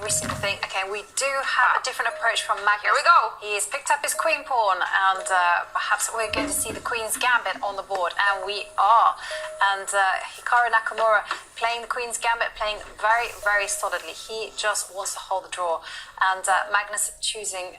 every single thing. Okay, we do have a different approach from Magnus. Here we go. He's picked up his queen pawn, and perhaps we're going to see the queen's gambit on the board, and we are. And Hikaru Nakamura playing the queen's gambit, playing very, very solidly. He just wants to hold the draw, and Magnus choosing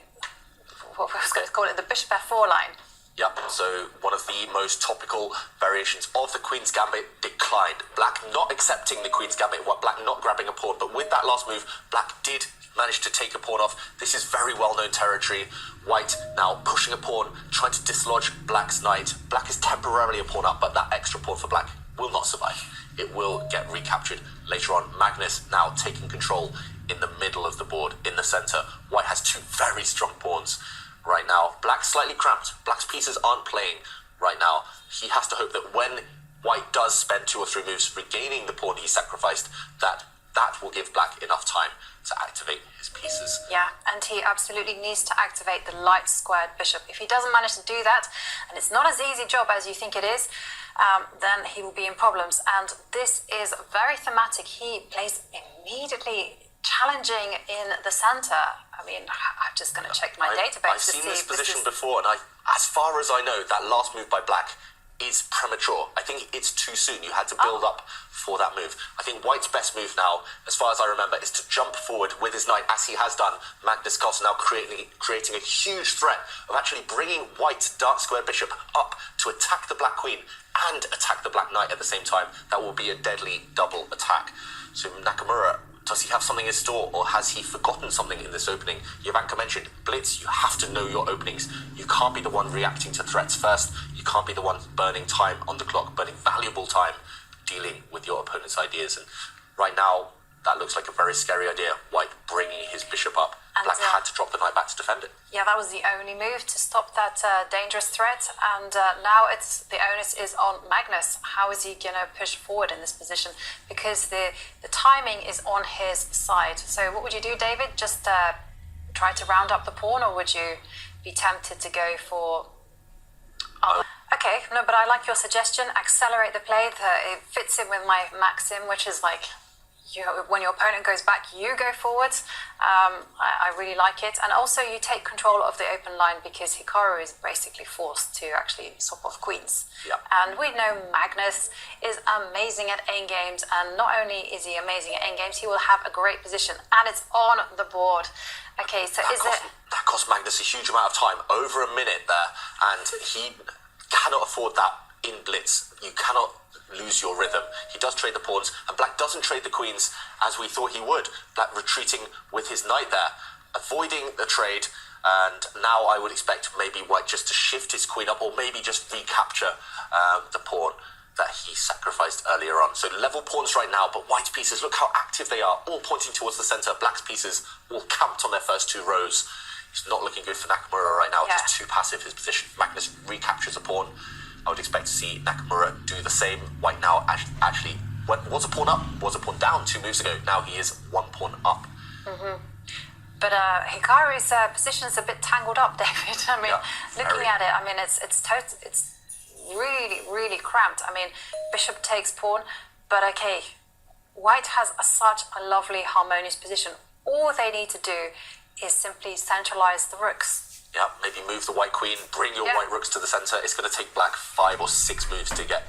what I was going to call it the bishop f4 line. Yep, so one of the most topical variations of the Queen's Gambit declined. Black not accepting the Queen's Gambit, Black not grabbing a pawn, but with that last move, Black did manage to take a pawn off. This is very well-known territory. White now pushing a pawn, trying to dislodge Black's knight. Black is temporarily a pawn up, but that extra pawn for Black will not survive. It will get recaptured later on. Magnus now taking control in the middle of the board, in the center. White has two very strong pawns right now. Black's slightly cramped. Black's pieces aren't playing right now. He has to hope that when White does spend 2 or 3 moves regaining the pawn he sacrificed, that will give Black enough time to activate his pieces. Yeah, and he absolutely needs to activate the light squared bishop. If he doesn't manage to do that, and it's not as easy job as you think it is, then he will be in problems. And this is very thematic. He plays immediately challenging in the center. I mean, I'm just going to check my database I've to see seen this if position before, and as far as I know, that last move by Black is premature. I think it's too soon. You had to build up for that move. I think White's best move now, as far as I remember, is to jump forward with his knight, as he has done. Magnus Carlsen now creating a huge threat of actually bringing White's dark square bishop up to attack the Black queen and attack the Black knight at the same time. That will be a deadly double attack. So Nakamura, does he have something in store, or has he forgotten something in this opening? Jovanka mentioned, Blitz, you have to know your openings. You can't be the one reacting to threats first. You can't be the one burning time on the clock, burning valuable time dealing with your opponent's ideas. And right now, that looks like a very scary idea. White bringing his bishop up. And Black had to drop the knight back to defend it. Yeah, that was the only move to stop that dangerous threat. And now the onus is on Magnus. How is he going to push forward in this position? Because the timing is on his side. So what would you do, David? Just try to round up the pawn, or would you be tempted to go for... Okay, no, but I like your suggestion. Accelerate the play. It fits in with my maxim, which is like, when your opponent goes back, you go forwards. I really like it. And also you take control of the open line, because Hikaru is basically forced to actually swap off queens. Yep. And we know Magnus is amazing at endgames, and not only is he amazing at endgames, he will have a great position, and it's on the board. Okay, so that cost Magnus a huge amount of time, over a minute there, and he cannot afford that in Blitz. You cannot lose your rhythm. He does trade the pawns, and Black doesn't trade the queens as we thought he would. Black retreating with his knight there, avoiding the trade, and now I would expect maybe White just to shift his queen up, or maybe just recapture the pawn that he sacrificed earlier on. So level pawns right now, but White's pieces, look how active they are, all pointing towards the center. Black's pieces all camped on their first 2 rows. It's not looking good for Nakamura right now. Just too passive, his position. Magnus recaptures a pawn. I would expect to see Nakamura do the same. White now actually was a pawn up, was a pawn down 2 moves ago. Now he is 1 pawn up. Mm-hmm. But Hikaru's position is a bit tangled up, David. I mean, looking at it, I mean, it's really, really cramped. I mean, bishop takes pawn, but okay, White has such a lovely, harmonious position. All they need to do is simply centralize the rooks. Yeah, maybe move the White queen, bring your White rooks to the center. It's going to take Black 5 or 6 moves to get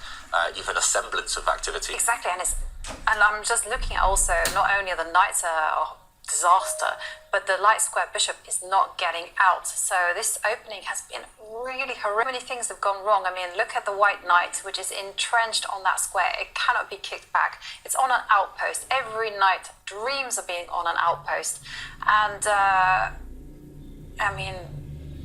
even a semblance of activity. Exactly, and I'm just looking at also, not only are the knights a disaster, but the light square bishop is not getting out. So this opening has been really horrific. Many things have gone wrong. I mean, look at the white knight, which is entrenched on that square. It cannot be kicked back. It's on an outpost. Every knight dreams of being on an outpost. And I mean,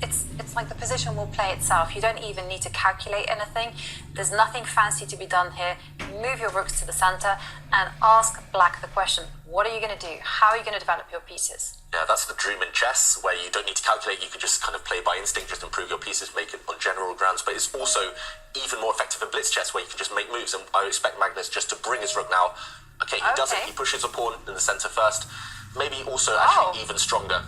it's like the position will play itself. You don't even need to calculate anything. There's nothing fancy to be done here. Move your rooks to the center and ask Black the question, what are you going to do? How are you going to develop your pieces? Yeah, that's the dream in chess, where you don't need to calculate. You can just kind of play by instinct, just improve your pieces, make it on general grounds. But it's also even more effective in blitz chess, where you can just make moves. And I expect Magnus just to bring his rook now. Okay, he doesn't. He pushes a pawn in the center first. maybe also actually even stronger.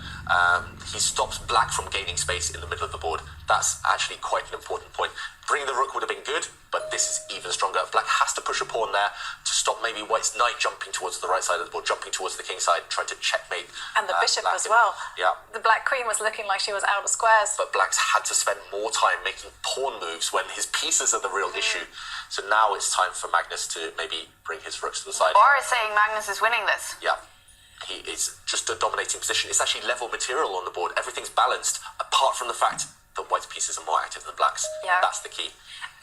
He stops black from gaining space in the middle of the board. That's actually quite an important point. Bringing the rook would have been good, but this is even stronger. Black has to push a pawn there to stop maybe white's knight jumping towards the right side of the board, jumping towards the king side, trying to checkmate. And the bishop as well. Yeah. The black queen was looking like she was out of squares. But black's had to spend more time making pawn moves when his pieces are the real issue. So now it's time for Magnus to maybe bring his rooks to the side. Or saying Magnus is winning this. Yeah. He is just a dominating position. It's actually level material on the board. Everything's balanced, apart from the fact that white's pieces are more active than black's. Yeah. That's the key.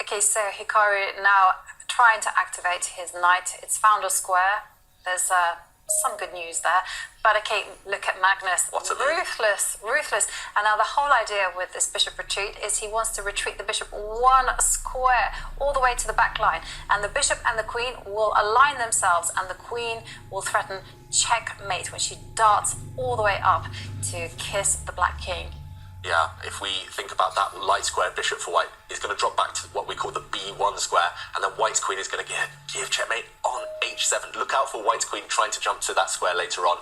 Okay, so Hikaru now trying to activate his knight. It's found a square. There's some good news there. But okay, look at Magnus. What a move. Ruthless. And now the whole idea with this bishop retreat is he wants to retreat the bishop one square all the way to the back line. And the bishop and the queen will align themselves, and the queen will threaten checkmate when she darts all the way up to kiss the black king. Yeah, if we think about that light square bishop for white, is going to drop back to what we call the B1 square, and then white's queen is going to give checkmate on H7. Look out for white's queen trying to jump to that square later on.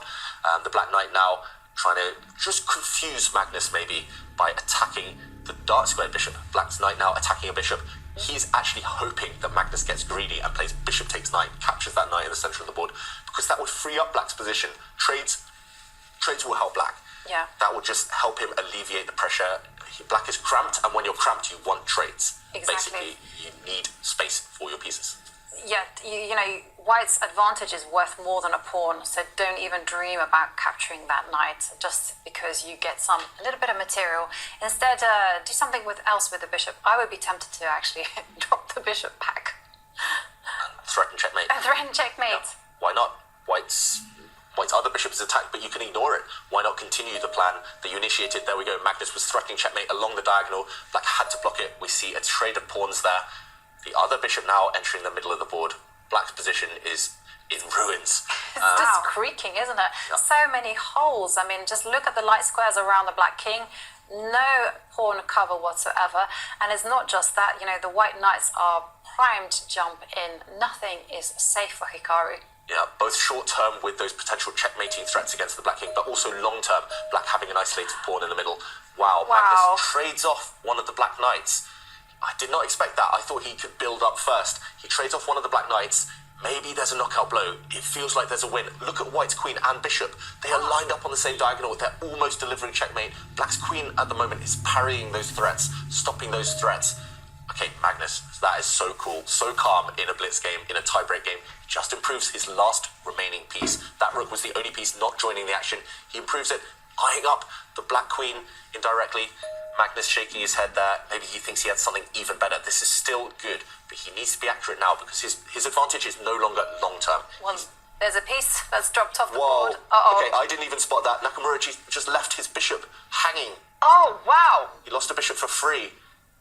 The black knight now trying to just confuse Magnus maybe by attacking the dark square bishop. Black's knight now attacking a bishop. He's actually hoping that Magnus gets greedy and plays bishop takes knight, captures that knight in the center of the board, because that would free up black's position. Trades will help black. Yeah. That will just help him alleviate the pressure. Black is cramped, and when you're cramped, you want trades. Exactly. Basically, you need space for your pieces. Yeah, you know, white's advantage is worth more than a pawn, so don't even dream about capturing that knight just because you get a little bit of material. Instead, do something else with the bishop. I would be tempted to actually drop the bishop back. Threaten checkmate. Threaten checkmate. Yeah. Why not? White's other bishop is attacked, but you can ignore it. Why not continue the plan that you initiated? There we go. Magnus was threatening checkmate along the diagonal. Black had to block it. We see a trade of pawns there. The other bishop now entering the middle of the board. Black's position is in ruins. It's just creaking, isn't it? Yeah. So many holes. I mean, just look at the light squares around the black king. No pawn cover whatsoever. And it's not just that, you know, the white knights are primed to jump in. Nothing is safe for Hikaru. Yeah, both short-term with those potential checkmating threats against the black king, but also long-term, black having an isolated pawn in the middle. Wow. Magnus trades off one of the black knights. I did not expect that. I thought he could build up first. He trades off one of the black knights. Maybe there's a knockout blow. It feels like there's a win. Look at white's queen and bishop. They are lined up on the same diagonal. They're almost delivering checkmate. Black's queen at the moment is parrying those threats, stopping those threats. Okay, Magnus, that is so cool, so calm in a blitz game, in a tiebreak game. Just improves his last remaining piece. That rook was the only piece not joining the action. He improves it, eyeing up the black queen indirectly. Magnus shaking his head there. Maybe he thinks he had something even better. This is still good, but he needs to be accurate now because his advantage is no longer long-term. Well, there's a piece that's dropped off the Whoa. board. Uh-oh. Okay, I didn't even spot that. Nakamura just left his bishop hanging. Oh, wow. He lost a bishop for free.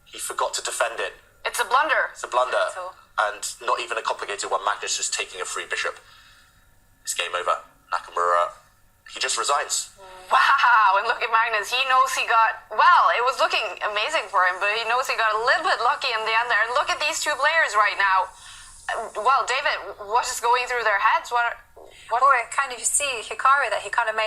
He forgot to defend it. It's a blunder. It's a blunder. So- And not even a complicated one. Magnus just taking a free bishop. It's game over. Nakamura, he just resigns. Wow, and look at Magnus. He knows he got, well, it was looking amazing for him, but he knows he got a little bit lucky in the end there. And look at these two players right now. Well, David, what is going through their heads? What Or kind of you see Hikaru that he kind of made